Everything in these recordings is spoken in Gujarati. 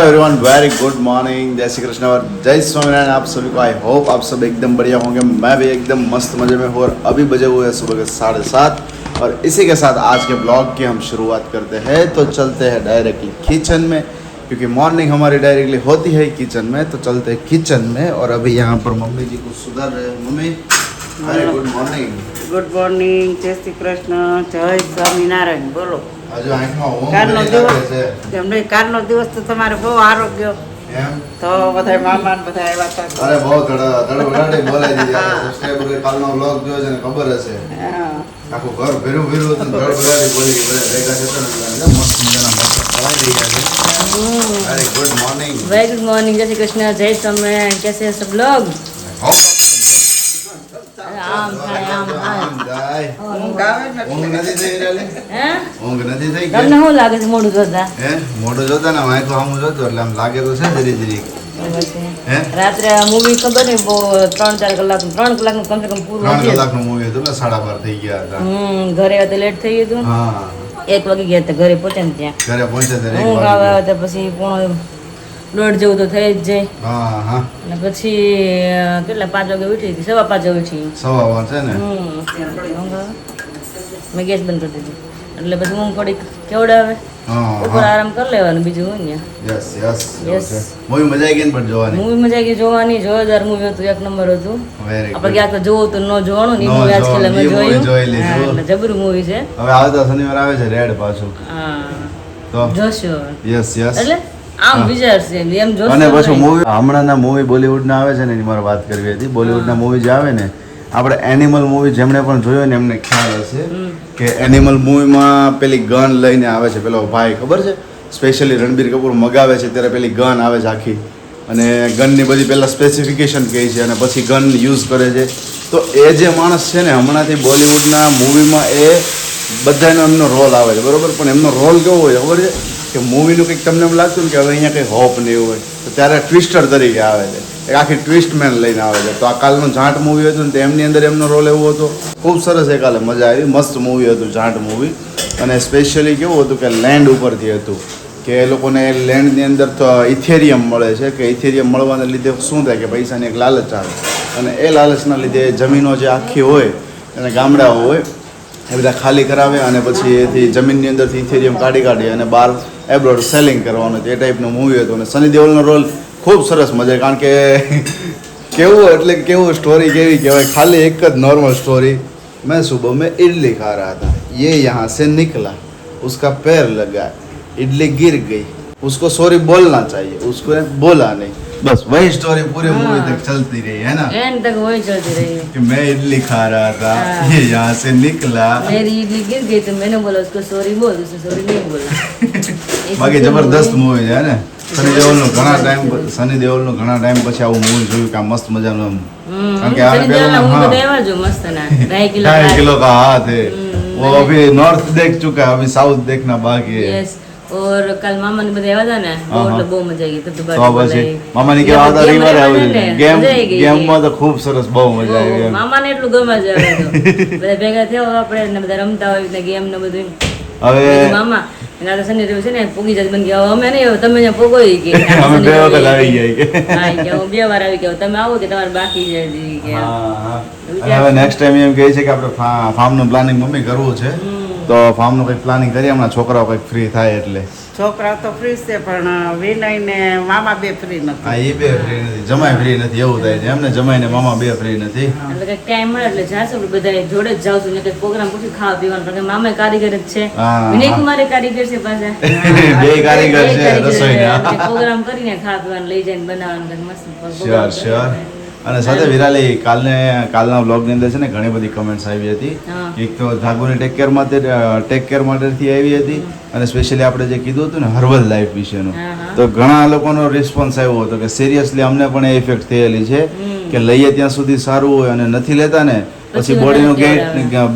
एवरीवन, वेरी गुड मॉर्निंग, जय श्री कृष्ण और जय स्वामीनारायण। आप सभी को आई होप आप सब एकदम बढ़िया होंगे। मैं भी एकदम मस्त मज़े में हूँ और अभी बजे हुए हैं सुबह के 7:30 और इसी के साथ आज के ब्लॉग की हम शुरुआत करते हैं। तो चलते हैं डायरेक्टली किचन में, क्योंकि मॉर्निंग हमारी डायरेक्टली होती है किचन में। तो चलते हैं किचन में और अभी यहाँ पर मम्मी जी को सुधार रहे हैं। Mummy very good morning. Good morning, જય શ્રી કૃષ્ણ, જય સ્વામિનારાયણ. બોલો. હજુ આંખમાં ઊંઘ કાલનો નથી દિવસ લાગે છે. એમ નહીં, કાલનો દિવસ તો તમારે બહુ સારો ગયો. એમ? તો બધા મામા ને બધા આવ્યા હતા. અરે બહુ ધડધડાટી બોલાઈ દીધી. સબસ્ક્રાઇબર કાલનો વ્લોગ જોયો છે ને ખબર હશે. હા. આખું ઘર ભેરું ભેરું હતું, ધડધડાટી બોલી ગઈ. બધા ભેગા થતા ને મસ્ત મજાના મસ્ત ખવાઈ રહ્યા છે. અરે good morning. Very good morning, जय श्री कृष्ण, जय स्वामीनारायण. कैसे हैं सब लोग? आम खाए, आम खाए. ઊંઘ આવે ને ઊંઘ નથી થઈ રહી. हैं? ઊંઘ નથી થઈ તમને શું લાગે છે મોઢું જોતા? હે મોઢું જોતા ને આંખો સામું જોતો એટલે આમ લાગે તો છે ધીરે ધીરે. હે રાત્રે મૂવી ખબર નહીં બહુ 3-4 કલાકનું 3 કલાકનું કમસે કમ પૂરું 3 થયું. કલાકનું મૂવી હતું ને 12:30 થઈ ગયા હતા. ઘરે આવે તો લેટ થઈ ગયું હતું. હા 1 વાગી ગયા હતા ઘરે પહોંચે ને ત્યાં. ઘરે પહોંચ્યા ત્યારે એક ઊંઘ આવે વાગ્યો. તો પછી 1:30 જેવું તો થઈ જ જાય. હા હા અને પછી કેટલા 5 વાગે ઉઠી હતી, 5:15 વાગે ઉઠી. સવા વાર છે ને. ઊંઘ આવે. મેં ગેસ બંધ કરી દીધું એટલે પછી ઊંઘ થોડીક કેવડાવે. હા ઉપર આરામ કરી લેવાનું, બીજું હોય ને. Yes yes Yes. મૂવી મજા આવી ગઈ ને પણ જોવાની. મૂવી મજા આવી ગઈ જોવાની. જોરદાર મૂવી હતું, 1 નંબર હતું. વેરી આપણે ક્યાંક તો જોવું તો ન જોવાનું ને, ન મૂવી આજકાલ અમે જોવાનું, ઈ movie જોઈ જોયું. લીધું. હા, એટલે જબરું મૂવી છે. હવે આવતા શનિવાર આવે છે રેડ પાછું હા, તો જોશું હવે. Yes yes. એટલે આમ વિચારશે એમ જોશું અને પાછું નહીં. મૂવી હમણાંના મૂવી બોલિવૂડના આવે છે ને એની મારે વાત કરવી હતી. બોલિવૂડના મૂવી જે આવે ને, આપણે એનિમલ મૂવી જેમણે પણ જોયો ને એમને ખ્યાલ હશે કે એનિમલ મૂવીમાં પેલી ગન લઈને આવે છે પેલો ભાઈ, ખબર છે? સ્પેશિયલી રણબીર કપૂર મગાવે છે ત્યારે પેલી ગન આવે છે આખી, અને ગનની બધી પહેલાં સ્પેસિફિકેશન કહે છે અને પછી ગન યુઝ કરે છે. તો એ જે માણસ છે ને હમણાંથી બોલિવૂડના મૂવીમાં એ બધાનો એમનો રોલ આવે છે, બરોબર? પણ એમનો રોલ કેવો હોય ખબર છે કે મૂવીનું કંઈક તમને એમ લાગતું ને કે હવે અહીંયા કંઈ હોપ ને એવું હોય તો ત્યારે ટ્વિસ્ટર તરીકે આવે છે, એક આખી ટ્વિસ્ટ મેન લઈને આવે છે. તો આ કાલનું જાંટ મૂવી હતું ને તો એમની અંદર એમનો રોલ એવો હતો, ખૂબ સરસ. એ કાલે મજા આવી, મસ્ત મૂવી હતું જાંટ મૂવી. અને સ્પેશિયલી કેવું હતું કે લેન્ડ ઉપરથી હતું કે એ લોકોને લેન્ડની અંદર તો ઇથેરિયમ મળે છે, કે ઇથેરિયમ મળવાને લીધે શું થાય કે પૈસાની એક લાલચ આવે અને એ લાલચના લીધે જમીનો જે આખી હોય અને ગામડાઓ હોય એ બધા ખાલી કરાવે અને પછી એથી જમીનની અંદરથી ઇથેરિયમ કાઢી અને બહાર એબ્રોડ સેલિંગ કરવાનું. એ ટાઈપનું મૂવી હતું અને સની દેઓલનો રોલ ખૂબ સરસ મજા, કારણ કે કેવું એટલે કેવું સ્ટોરી કેવી કહેવાય, ખાલી એક જ નોર્મલ સ્ટોરી. मैं सुबह में इडली खा रहा था, ये यहाँ से निकला, उसका पैर लगा, इडली गिर गई, उसको सॉरी बोलना चाहिए, उसको बोला नहीं. बस वही स्टोरी पूरी मूवी तक चलती रही है ना, एंड तक वही चलती रही. कि मैं इडली खा रहा था, ये यहाँ से निकला. मेरी इडली गिर गई तो मैंने बोला उसको सॉरी बोल, उसने सॉरी नहीं बोला. બાકી જબરદસ્ત મૂવી છે ને. સની દેઓલનું ઘણા ટાઈમ પછી આવું મૂવી જોયું કે આ મસ્ત મજાનું એમ. કારણ કે આને પહેલા હું તો એવા જો મસ્ત ના 2.5 કિલો 2.5 किलो का हाथ है वो. अभी नॉर्थ देख चुका है, अभी साउथ देखना बाकी है. यस. और कल मामा ने બધા આવ્યા હતા ને, બહુ એટલે બહુ મજા આવી ગઈ. તો તો પછી મામાની કેવા આવતા રિવર આવ્યું ગેમમાં તો ખૂબ સરસ, બહુ મજા આવી એમ. મામા ને એટલું ગમે છે હવે તો. બધા ભેગા થયા આપણે ને બધા રમતા હોય ગેમ ને બધું. હવે મામા એના તો શનિ રવિ છે ને પૂગી જાય બન ગયા. અમે નહીં, તમે અહીંયા પૂગો કે અમે 2 વખત આવી ગયા કે હા કે હું 2 વાર આવી ગયો, તમે આવો કે તમારે બાકી છે કે. હા. અને હવે નેક્સ્ટ ટાઈમ એમ કહે છે કે આપણે ફાર્મનું પ્લાનિંગ મમ્મી કરવું છે, તો ફાર્મનું કંઈક પ્લાનિંગ કરીએ હમણાં છોકરાઓ કંઈક ફ્રી થાય એટલે. છોકરા તો ફ્રી છે પણ વિનય ને મામા બે ફ્રી હા નથી. એ બે ફ્રી નથી, જમાઈ ફ્રી નથી, એવું થાય છે એમને. જમાઈ ને મામા બે ફ્રી નથી. એટલે કંઈક ટાઈમ મળે એટલે જાશું બધા જોડે જ જાઉં છું ને કંઈક પ્રોગ્રામ પૂછી ખાવા પીવાનું. કારણ કે મામા કારીગર જ છે, હા. વિનય કુમારે કારીગર છે પાછા. બે કારીગર છે રસોઈના. પ્રોગ્રામ કરીને ખાવા પીવાનું લઈ જઈને બનાવવાનું કંઈક મસ્ત શ્યોર શ્યોર. અને સાથે વિરાલી કાલના વ્લોગની અંદર છે ને ઘણી બધી કમેન્ટ્સ આવી હતી. હા. એક તો જાગુની ટેક કેર માટેથી આવી હતી અને સ્પેશિયલી આપણે જે કીધું હતું ને હર્બલ લાઈફ વિશેનું, હા, હા. તો ઘણા લોકોનો રિસ્પોન્સ આવ્યો હતો કે સિરિયસલી અમને પણ એ ઇફેક્ટ થયેલી છે કે લઈએ ત્યાં સુધી સારું હોય અને નથી લેતા ને પછી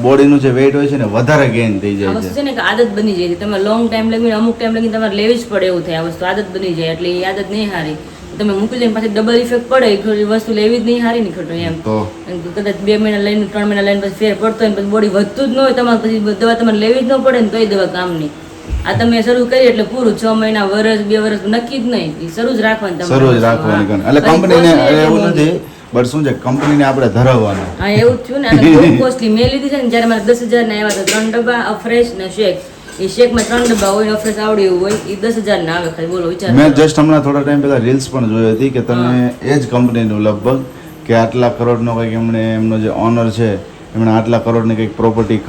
બોડીનું જે વેઇટ હોય છે ને વધારે ગેઇન થઈ આ જાય વસ્તુ છે. છે ને કે આદત બની જાય છે. તમે લોંગ ટાઈમ લગીને અમુક ટાઈમ લગીને તમારે લેવી જ પડે એવું થાય. આ વસ્તુ આદત બની જાય એટલે એ આદત નહીં હારી. તમે મૂકી લઈને પાછી ડબલ ઇફેક્ટ પડે, એ વસ્તુ લેવી જ નહીં હારી ને ખોટું એમ. તો કદાચ 2 મહિના લઈને 3 મહિના લઈને પછી ફેર પડતો હોય પછી બોડી વધતું જ ન હોય તમારે, પછી દવા તમારે લેવી જ ન પડે ને તોય દવા કામની. આ તમે શરૂ કરી એટલે પૂરું 6 મહિના વર્ષ 2 વર્ષ નક્કી જ નહીં ઈ શરૂ જ રાખવાનું તમારે. શરૂ જ રાખવાની ગણ. એટલે કંપનીને એવું નથી, બટ શું છે કંપનીને આપણે ધરાવવાનું. હા એવું જ થયું ને. અને બહુ કોસ્ટલી મેં લીધી છે ને જ્યારે મારે 10,000 ના આવ્યા હતા 3 ડબ્બા અફ્રેશ ને શેક. એ શેકમાં 3 ડબ્બા હોય, અફ્રેશ આવડે એવું હોય, એ 10,000 ના આવે ખાલી. બોલો વિચાર મેં જસ્ટ હમણાં થોડા ટાઈમ પહેલા રીલ્સ પણ જોઈ હતી કે તમે એ જ કંપનીનું લગભગ કે આટલા કરોડનો કંઈક એમનો જે ઓનર છે એમણે આટલા કરોડની કંઈક પ્રોપર્ટી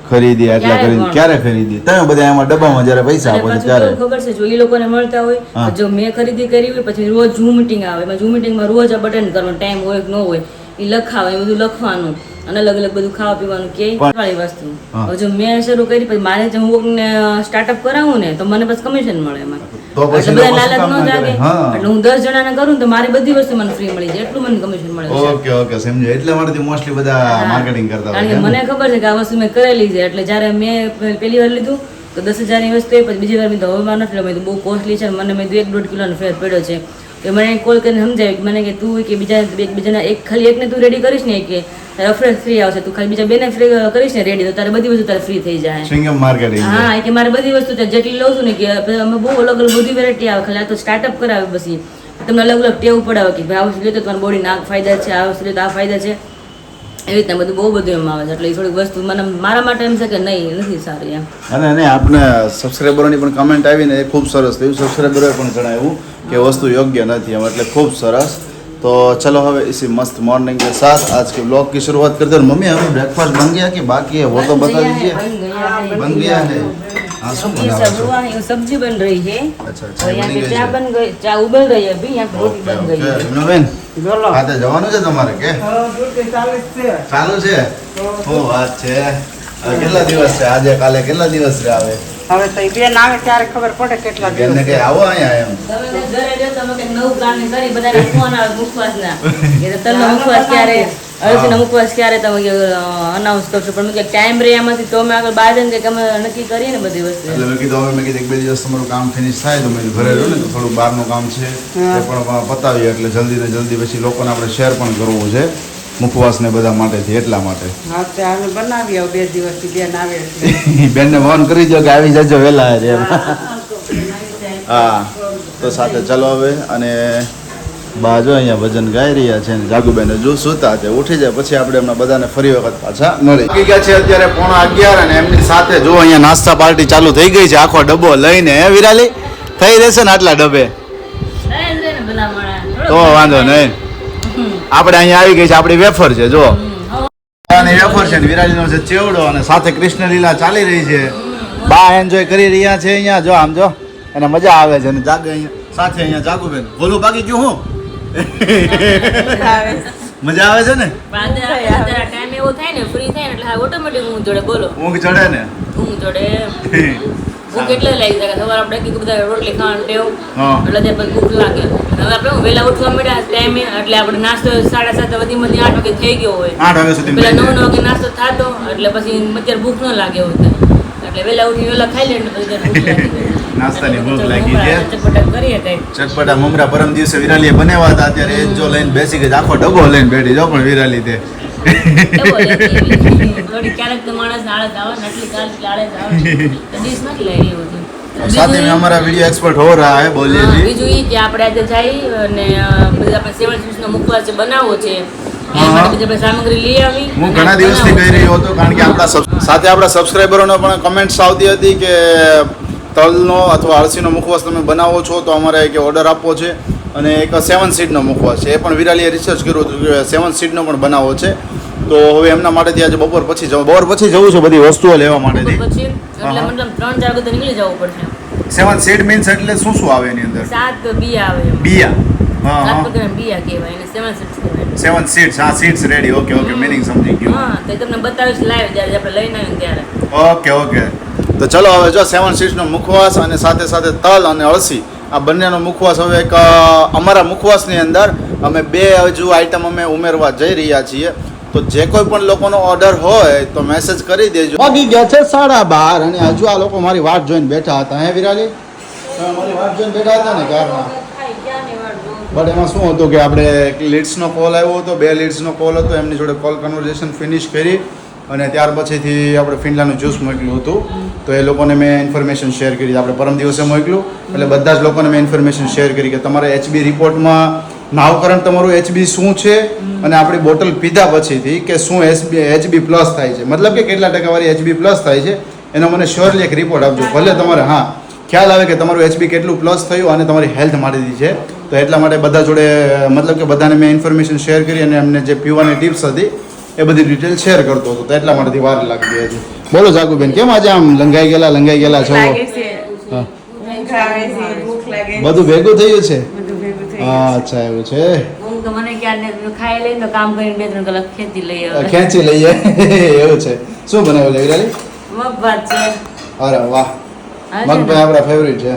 ખરીદી, આટલા કરીને ક્યારે ખરીદી? તમે બધા એમાં ડબ્બામાં જ્યારે પૈસા આપો છો ત્યારે ખબર છે, જો એ લોકોને મળતા હોય, જો મેં ખરીદી કરી હોય પછી રોજ ઝૂમ મીટિંગ આવે, એમાં ઝૂમ મીટિંગમાં રોજ આ બટન કરવાનું, ટાઈમ હોય કે ન હોય એ લખાવે, એ બધું લખવાનું અને અલગ અલગ બધું ખાવા પીવાનું કે વાળી વસ્તુ. હવે જો મેં શરૂ કરી પછી મારે જો હું સ્ટાર્ટઅપ કરાવું ને તો મને પછી કમિશન મળે એમાં. તો પછી એટલે બધા લોકો લાલચ શું કામ ન ના જાગે. કરે? હા. એટલે હું 10 જણાને કરું ને તો મારી બધી વસ્તુ મને ફ્રી મળી જાય, એટલું મને કમિશન મળે છે. ઓકે ઓકે સમજો. એટલા માટેથી મોસ્ટલી બધા માર્કેટિંગ કરતા કારણ કે હોય. મને ખબર છે કે આ વસ્તુ મેં કરેલી છે, એટલે જ્યારે મેં પહેલી વાર લીધું તો 10,000 ની વસ્તુ પછી બીજી વાર મેં તો હવામાં નથી મેં બહુ કોસ્ટલી છે, મને મેં 1-1.5 કિલોનો ફેર પડ્યો છે. તો મને કોલ કરીને સમજાવ્યું કે મને કે તું કે બીજાના ખાલી એકને તું રેડી કરીશ ને કે અફરેશ ફ્રી આવશે, તું ખાલી બીજા બેને ફ્રી કરીશ ને રેડી, તો તારે બધી વસ્તુ તારે ફ્રી થઈ જાય. સ્વિંગમ માર્કેટિંગ. હા કે મારે બધી વસ્તુ જેટલી લઉં છું ને કે અમે બહુ અલગ અલગ બધી વેરાયટી આવે, ખાલી આ તો સ્ટાર્ટઅપ કરાવે પછી તમને અલગ અલગ ટેવ પડાવે કે ભાઈ આ વસ્તુ લે તો તમારી બોડીના આ ફાયદા છે, આ વસ્તુ લે તો આ ફાયદા છે, એવી રીતના બધું બહુ બધું એમ આવે છે. એટલે એ થોડીક વસ્તુ મને મારા માટે એમ છે કે નહીં નથી સારી એમ. અને આપણે સબસ્ક્રાઈબરોની પણ કમેન્ટ આવીને એ ખૂબ સરસ થયું. સબસ્ક્રાઈબરોએ પણ જણાવ્યું કે વસ્તુ યોગ્ય નથી એમ, એટલે ખૂબ સરસ. तो चलो हवे इसी मस्त मॉर्निंग के साथ आज के ब्लॉग की शुरुआत करते हैं. मम्मी हमें ब्रेकफास्ट बन गया कि बाकी है वो तो बता दीजिए. बन गया है. हाँ सब ये बना सब हुआ है, सब्जी बन रही है अच्छा और यहाँ पे चाय बन गई, चाय उबल रही है अभी, यहाँ पे रोटी बन गई है. બેન બોલો ખાતે જવાનું છે તમારે કે ડ્યુટી ચાલે જ છે. ચાલુ છે? શું વાત છે. હવે કેટલા દિવસ છે? આજે કાલે કેટલા દિવસ છે? આવે હવે તો ઈ બેન આવે ત્યારે ખબર પડે કેટલા બેનને દિવસ કે આવો અહીંયા એમ. તમે તો ઘરે જો તમે કંઈક નવું પ્લાનિંગ કરી બધાને ફોન આવે મુખવાસના કે તલનો મુખવાસ ક્યારે, અળસીનો મુખવાસ ક્યારે તમે અનાઉન્સ કરશો, પણ મેં ટાઈમ રહે એમાંથી તો અમે આગળ બહાર જઈને કંઈક અમે નક્કી કરીએ ને બધી વસ્તુ. એટલે મેં કીધું હવે મેં કીધું 1-2 દિવસ તમારું કામ ફિનિશ થાય તો મેં ઘરે રહ્યો ને તો થોડું બહારનું કામ છે એ પણ પતાવીએ એટલે જલ્દી ને જલ્દી પછી લોકોને આપણે શેર પણ કરવું છે મુખવાસ ને બધા માટેથી, એટલા માટે. હા તે અમે બનાવી આવ 2 દિવસથી બેન આવે એટલે બેનને ફોન કરી દો કે આવી જજો વહેલા એમ. હા તો સાથે ચાલો હવે. અને બા જો અહીંયા ભજન ગાઈ રહ્યા છે ને જાગુબેન જો સુતા છે, ઉઠી જાય પછી આપણે એમના બધાને ફરી વખત પાછા મળી ગયા છે. અત્યારે 11:15 અને એમની સાથે જો અહીંયા નાસ્તા પાર્ટી ચાલુ થઈ ગઈ છે, આખો ડબ્બો લઈને. હે વિરાલી થઈ રહેશે ને આટલા ડબ્બે? તો વાંધો નહીં. આપણે અહીંયા આવી ગઈ છે આપણી વેફર છે જો, અને વેફર છે ને વિરાલીનો છે ચેવડો, અને સાથે કૃષ્ણ લીલા ચાલી રહી છે. બા એન્જોય કરી રહ્યા છે અહીંયા જો, આમ જો, અને મજા આવે છે. અને જાગે અહીંયા સાથે અહીંયા જાગુબેન ગોલું પાકી ગયું હું મજા આવે છે ને. ટાઈમ એવો થાય ને ફ્રી થાય ને એટલે ઓટોમેટિક ઊંઘ જોડે. બોલો ઊંઘ ચડે ને. ઊંઘ જોડે ભૂખ એટલે લાગી જાય. સવારે આપણે કીધું બધા રોટલી ખાવાનું ટેવ એટલે ત્યાર પછી ભૂખ લાગે. હવે આપણે વહેલા ઉઠવા મળ્યા ટાઈમે એટલે આપણે નાસ્તો 7:30 વધીમાંથી 8 વાગે થઈ ગયો હોય, 8 વાગ્યા સુધી પેલા 9 વાગે નાસ્તો થતો એટલે પછી અત્યારે ભૂખ ન લાગે એવું થાય. એટલે વહેલા ઉઠી વહેલા ખાઈ લે એટલે પછી ભૂખ લાગી જાય. નાસ્તાની ભૂખ લાગી છે. ચટપટા કરીએ કઈ ચટપટા મમરા પરમ દિવસે વિરાલીએ બનાવ્યા હતા, અત્યારે એ જો લઈને બેસી ગઈ, આખો ડબ્બો લઈને બેઠી જો. પણ વિરાલી તે થોડી ક્યારેક તો માણસ આળસ આવે ને એટલી આળસ આવે તો ડીશ નથી લઈ રહ્યું હતું. साथ में हमारा वीडियो एक्सपर्ट हो रहा है, बोलिए जी. બીજું ઈ કે આપણે આજે જઈ અને બધા આપણે 7 ફિશનો મુખવાસ બનાવવો છે, એ માટે બીજી આપણે સામગ્રી લઈ આવી. હું ઘણા દિવસથી કહી રહ્યો હતો કારણ કે આપણા સાથે આપણા સબસ્ક્રાઈબરોનો પણ કમેન્ટ્સ આવતી હતી કે તલનો અથવા અળસીનો મુખવાસ તમે બનાવો છો તો અમારે એક ઓર્ડર આપવો છે, અને એક 7 સીડનો મુખવાસ છે. એ પણ વિરાલીએ રિસર્ચ કર્યું હતું કે 7 સીડનો પણ બનાવવો છે. તો હવે એમના માટેથી આજે બપોર પછી જવું છે બધી વસ્તુઓ લેવા માટેથી. પછી એટલે મતલબ 3-4 વાગે તો નીકળી જવું પડશે. 7 સીડ મીન્સ એટલે શું શું આવે એની અંદર? 7 બિયા આવે. બિયા. હા 7 હા, પ્રકારના બિયા કહેવાય અને 7 સીડ્સ કહેવાય. 7 સીડ્સ. હા seeds ready. Okay okay, meaning સમજી ગયો. હા તો એ તમને બતાવીશ લાઈવ જ્યારે આપણે લઈને આવીને ત્યારે. Okay okay. તો ચલો હવે જો 7 સીડ્સનો મુખવાસ અને સાથે સાથે તલ અને અળસી આ બંનેનો મુખવાસ હવે એક અમારા મુખવાસની અંદર અમે 2 હજુ આઈટમ અમે ઉમેરવા જઈ રહ્યા છીએ. તો જે કોઈ પણ લોકોનો ઓર્ડર હોય તો મેસેજ કરી દેજો. વાગી ગયા છે 12:30 અને હજુ આ લોકો મારી વાટ જોઈને બેઠા હતા. હે વિરાલી તમે મારી વાટ જોઈને બેઠા હતા ને ક્યારના? બટ એમાં શું હતું કે આપણે લીડ્સનો કોલ આવ્યો હતો, 2 લીડ્સનો કોલ હતો, એમની જોડે કોલ કન્વર્ઝેશન ફિનિશ કરી અને ત્યાર પછીથી આપણે ફિનલાનું જ્યુસ મોકલ્યું હતું તો એ લોકોને મેં ઇન્ફોર્મેશન શેર કરી આપણે પરમ દિવસે મોકલ્યું એટલે બધા જ લોકોને મેં ઇન્ફોર્મેશન શેર કરી કે તમારે એચબી રિપોર્ટમાં નાવકરણ તમારું એચબી શું છે અને આપણી બોટલ પીધા પછીથી કે શું એચબી પ્લસ થાય છે મતલબ કે કેટલા ટકાવાળી એચબી પ્લસ થાય છે એનો મને શ્યોરલી એક રિપોર્ટ આપજો ભલે તમારે હા ખ્યાલ આવે કે તમારું એચબી કેટલું પ્લસ થયું અને તમારી હેલ્થ માટેથી છે તો એટલા માટે બધા જોડે મતલબ કે બધાને મેં ઇન્ફોર્મેશન શેર કરી અને એમને જે પીવાની ટિપ્સ હતી એ બધી ડિટેલ શેર કરતો હતો તો એટલા માટેથી વાર લાગતી હતી બોલો જાગુબેન કેમ આજે આમ લંગાઈ ગયેલા છો લાગે છે હા. ઊંઘ આવે છે ભૂખ લાગે છે. બધું ભેગું થયું છે બધું ભેગું થઈ અચ્છા એવું છે હું તો મને ક્યારે ખાઈ લઈને તો કામ કરીને 2-3 કલાક ખેંચી લઈએ હવે. ખેંચી લઈએ એવું છે શું બનાવ્યું લે વિરાલી મગભાત છે અરે વાહ હા છે ને? મગભાઈ આપણા ફેવરિટ છે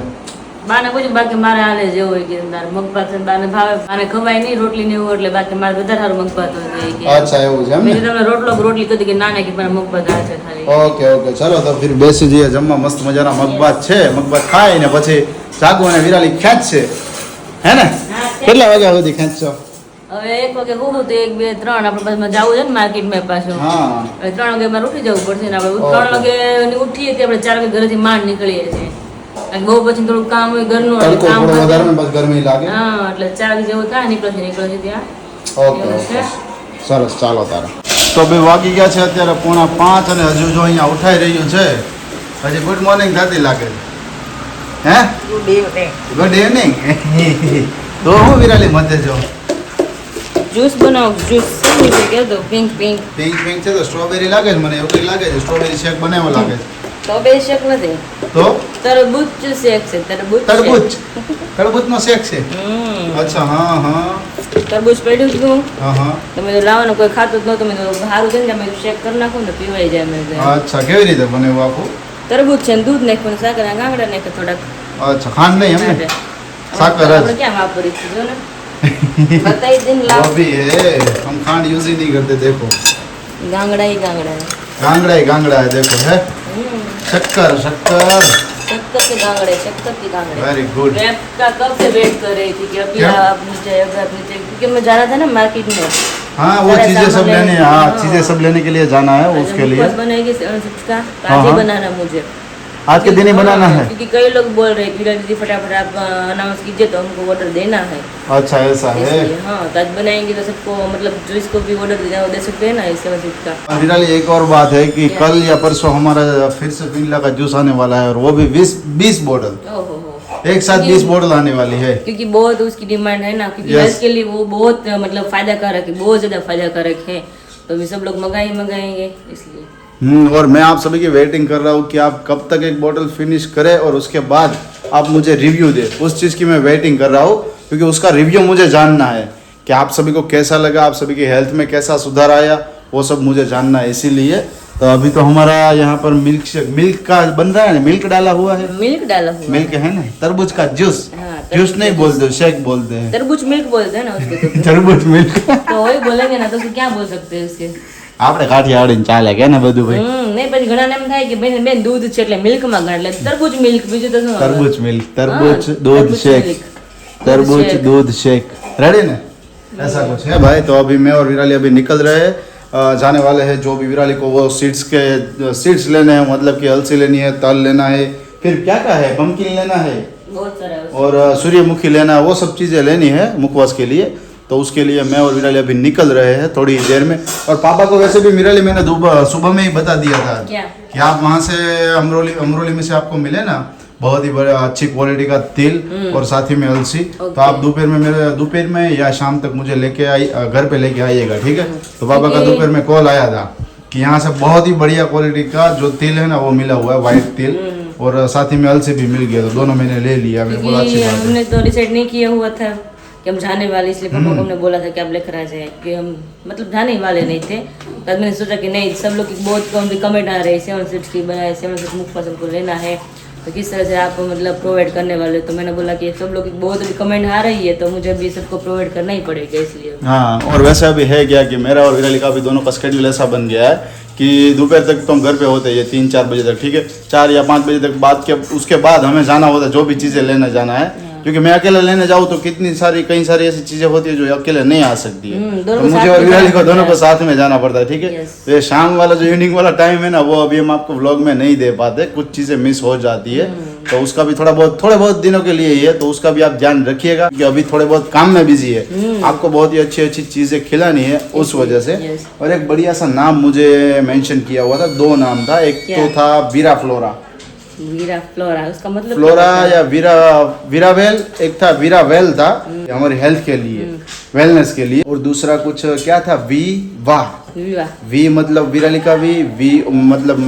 બાને પૂછ્યું બાકી મારે હાલે જેવું હોય કે તારે મગભાત છે ને બાને ભાવે બાને ખવાય નહીં રોટલી ને એવું એટલે બાકી મારે વધારે સારું મગભાત હોય તો એ કે અચ્છા એવું છે એમ મેં ને કીધું તમને રોટલી કીધી કે ના ના કે મારે મગભાત આવે છે ખાલી ઓકે ઓકે ચાલો તો ફિર બેસી જઈએ જમવા મસ્ત મજાના મગભાત છે મગભાત ખાઈ ને પછી જાગુ અને વિરાલી ખેંચશે હે ને કેટલા વાગ્યા સુધી ખેંચશો હવે એક વાગે હું તો 1, 2, 3 આપણે પાછું જવું છે ને માર્કેટમાં પાછું હા હવે 3 વાગે મારે ઉઠી જવું પડશે ને આપણે 3 ઓકે. વાગે ઉઠીએ તે આપણે 4 વાગે ઘરેથી માંડ નીકળીએ છીએ કારણ કે બહુ પછી થોડું કામ હોય ઘરનું એટલે તડકો કામ થોડો વધારે કરીએ. ને બસ ગરમી લાગે હા એટલે 4 વાગે જેવું થાય નીકળશે ત્યાં ઓકે એવું ઓકે છે. સરસ ચાલો તારે તો બે વાગી ગયા છે અત્યારે 4:45 અને હજુ જો અહીંયા ઉઠાઈ રહ્યું છે હજી ગુડ મોર્નિંગ થતી લાગે છે હે ગુડ ઇવનિંગ ગુડ ઇવનિંગ તો હું વિરાલી મધે જો જ્યુસ બનાવો જ્યુસ શું છે કે દો પિંક પિંક પિંક પિંક છે તો સ્ટ્રોબેરી લાગે છે મને એવું કંઈક લાગે છે સ્ટ્રોબેરી શેક બનાવ્યો લાગે છે તો બે શેક નથી તો તરબૂચ શેક છે તરબૂચ તરબૂચ તરબૂચનો શેક છે હમ અચ્છા હા હા તરબૂચ પડ્યું હતું હા હા તમે તો લાવવાનું કોઈ ખાતું જ નહોતું મેં તો સારું છે ને તમે શેક કરી નાખો ને પીવાઈ જાય મેં કીધું. અચ્છા કેવી રીતે બનાવ્યું આખું તરબૂચ છે ને દૂધ નાખ્યું ને સાકર અને ગાંગડા નાખ્યા થોડાક અચ્છા ખાંડ નહીં એમ ને માટે. સાકર જ આપણે ક્યાં વાપરી છે જો ને બતાવી દઈને वो લાવ भी है हम खांड यूज ही नहीं करते देखो ગાંગડા ઈ ગાંગડા गांगड़ा ही गांगड़ा है देखो है शक्कर शक्कर शक्कर के गांगड़े शक्कर के गांगड़े वेरी गुड मैं आपका कब से वेट कर रही थी कि अभी क्या? आप नीचे अभी आप नीचे क्योंकि मैं जाना था ना मार्केट में हाँ वो सारा चीजें सब सामान लेने लेने- हाँ हाँ। चीजें सब लेने के लिए जाना है आज उसके हम लिए उपवास बनाएंगे उसका हाँ, आज ही हाँ। बनाना मुझे आज के दिन ही बनाना है क्योंकि कई लोग बोल रहे हैं कि दीदी फटाफट आप अनाउंस कीजिए तो हमको ऑर्डर देना है अच्छा ऐसा है इसलिए हाँ तो आज बनाएंगे तो सबको मतलब जो इसको भी ऑर्डर दे सकते हैं ना इससे वजह का और विराली एक और बात है कि क्या? कल या परसों हमारा फिर से फिनला का जूस आने वाला है और वो भी 20 बोतल ओहो हो एक साथ क्योंकि- 20 बोतल आने वाली है क्योंकि बहुत उसकी डिमांड है ना क्योंकि Yes. हेल्थ के लिए वो बहुत मतलब फायदा कारक है बहुत ज्यादा फायदा कारक है तो अभी सब लोग मंगाएंगे इसलिए और मैं आप सभी की वेटिंग कर रहा हूँ कि आप कब तक एक बोतल फिनिश करें और उसके बाद आप मुझे रिव्यू दें उस चीज़ की मैं वेटिंग कर रहा हूँ क्योंकि उसका रिव्यू मुझे जानना है कि आप सभी को कैसा लगा आप सभी की हेल्थ में कैसा सुधार आया वो सब मुझे जानना है इसीलिए तो अभी तो हमारा यहाँ पर मिल्क का बन रहा है ना मिल्क डाला हुआ है मिल्क डाला हुआ मिल्क है ना तरबूज का जूस हाँ, जूस तरबूज नहीं का बोलते शेक बोलते हैं तरबूज मिल्क बोलते हैं ना उसको तो तरबूज मिल्क तो वही बोलेंगे ना तो उसको क्या बोल सकते हैं उसके આપણે કાઠિયાવાડીને ચાલે કે ને બધું ભાઈ નહીં પછી ઘણાને એમ થાય કે બેન બેન દૂધ છે એટલે મિલ્કમાં ગણ એટલે તરબૂચ મિલ્ક બીજું તો શું આવે? तरबूज मिल्क तरबूज हाँ, दूध तरबूज शेक मिल्क, तरबूज शेक। दूध शेक रेडी ने ऐसा कुछ है भाई तो अभी मैं और विराली अभी निकल रहे हैं जाने वाले हैं जो भी विराली को वो सीड्स लेने हैं मतलब कि अलसी लेनी है तल लेना है फिर क्या क्या है पम्पकिन लेना है बहुत सारा है और सूर्यमुखी लेना है वो सब चीज़ें लेनी है मुखवास के लिए तो उसके लिए मैं और विराली अभी निकल रहे हैं थोड़ी ही देर में और पापा को वैसे भी विराली मैंने सुबह में ही बता दिया था क्या कि आप वहाँ से अमरोली में से आपको मिले ना बहुत ही बड़ा अच्छी क्वालिटी का तिल और साथ ही में अलसी तो आप दोपहर में या शाम तक मुझे लेके घर पे लेके आइएगा ठीक है तो पापा का दोपहर में कॉल आया था कि यहाँ से बहुत ही बढ़िया क्वालिटी का जो तिल है ना वो मिला हुआ है वाइट तिल और साथ ही में अलसी भी मिल गया तो दोनों मैंने ले लिया मेरे को अच्छी क्योंकि बात है हमने तो डिसाइड नहीं किया हुआ था कि हम जाने वाले इसलिए पापा को हमने बोला था कि आप लेकर आ जाए कि हम मतलब जाने ही वाले नहीं थे तो मैंने सोचा कि नहीं सब लोग की बहुत कमेंट आ रहे हैं 7 सीट्स की बनाए 7 सीट्स मुख हमको लेना है तो किस तरह से आप मतलब प्रोवाइड करने वाले हो? तो मैंने बोला कि सब लोग की बहुत कमेंट आ रही है तो मुझे भी सबको प्रोवाइड करना ही पड़ेगा इसलिए हाँ और वैसे अभी है क्या कि मेरा और विराली का भी दोनों का स्केड्यूल ऐसा बन गया है कि दोपहर तक तो हम घर पे होते हैं 3-4 बजे तक ठीक है 4 या 5 बजे तक बाद के उसके बाद हमें जाना होता है जो भी चीज़ें लेने जाना है क्योंकि मैं अकेले लेने जाऊँ तो कई सारी ऐसी चीजें होती है जो अकेले नहीं आ सकती है, दोनों तो को मुझे साथ और में विराली जाना को दोनों को पड़ता साथ में जाना पड़ता है, ठीक है। Yes. तो ये शाम वाला जो इवनिंग वाला टाइम है ना, वो अभी हम आपको व्लॉग में नहीं दे पाते, कुछ चीजें मिस हो जाती है, तो उसका भी थोड़े बहुत दिनों के लिए ही है, तो उसका भी आप ध्यान रखिएगा कि अभी थोड़े बहुत काम में बिजी है, आपको बहुत ही अच्छी अच्छी चीजें खिलानी है उस वजह से। Yes. और एक बढ़िया सा नाम मुझे मेंशन किया हुआ था, 2 नाम था, एक क्या? तो था वीरा फ्लोरा, वीरा फ्लोरा, उसका मतलब फ्लोरा क्या होता है? या वीरावेल, एक था वीरावेल था हमारी हेल्थ के लिए, वेलनेस के लिए, और दूसरा कुछ क्या था, वी वाह, विवाह। वी मतलब विराली का वी मतलब